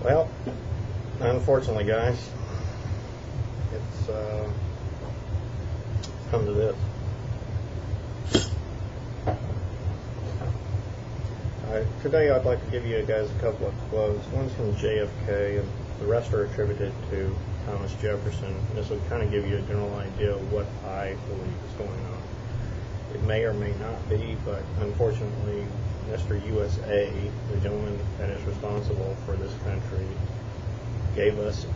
Well, unfortunately, guys, it's come to this. Today I'd like to give you guys a couple of quotes. One's from JFK, and the rest are attributed to Thomas Jefferson. This will kind of give you a general idea of what I believe is going on. It may or may not be, but unfortunately, Mr. USA, the gentleman that is responsible for this country, gave us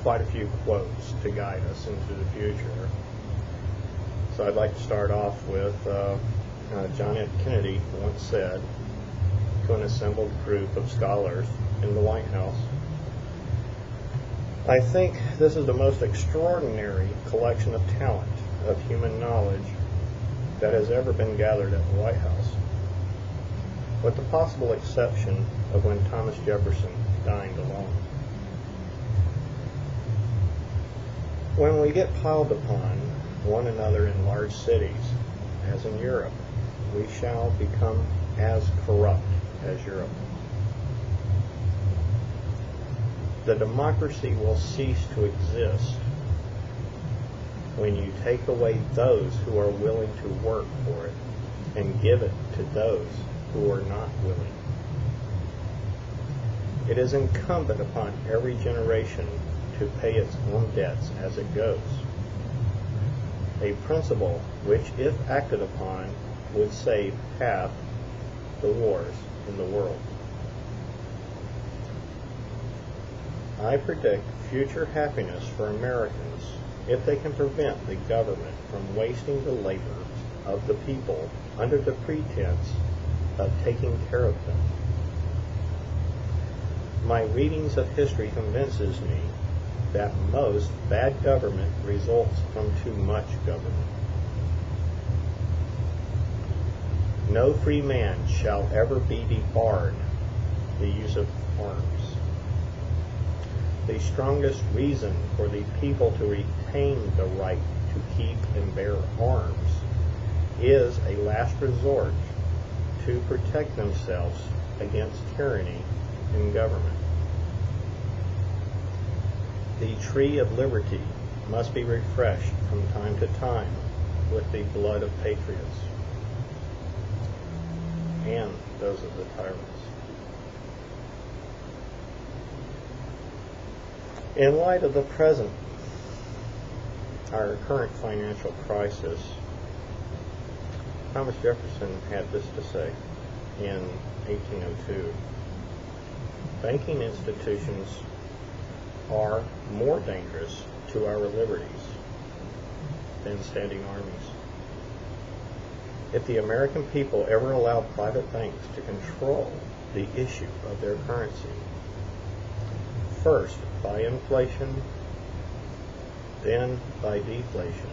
quite a few quotes to guide us into the future. So I'd like to start off with John F. Kennedy once said to an assembled group of scholars in the White House, "I think this is the most extraordinary collection of talent, of human knowledge, that has ever been gathered at the White House, with the possible exception of when Thomas Jefferson dined alone. When we get piled upon one another in large cities, as in Europe, we shall become as corrupt as Europe. The democracy will cease to exist when you take away those who are willing to work for it and give it to those who are not willing. It is incumbent upon every generation to pay its own debts as it goes, a principle which, if acted upon, would save half the wars in the world. I predict future happiness for Americans if they can prevent the government from wasting the labor of the people under the pretense of taking care of them. My readings of history convinces me that most bad government results from too much government. No free man shall ever be debarred the use of arms. The strongest reason for the people to retain the right to keep and bear arms is a last resort to protect themselves against tyranny in government. The tree of liberty must be refreshed from time to time with the blood of patriots and those of the tyrants. In light of the present, our current financial crisis, Thomas Jefferson had this to say in 1802. Banking institutions are more dangerous to our liberties than standing armies. If the American people ever allow private banks to control the issue of their currency, first by inflation, then by deflation,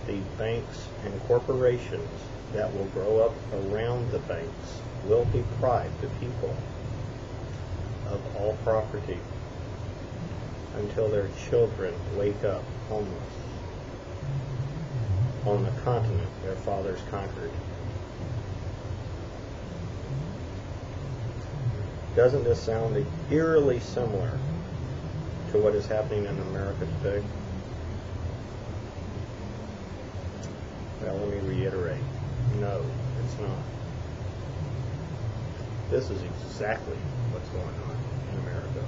the banks and corporations that will grow up around the banks will deprive the people of all property until their children wake up homeless on the continent their fathers conquered. Doesn't this sound eerily similar to what is happening in America today? Well, let me reiterate. No, it's not. This is exactly what's going on in America.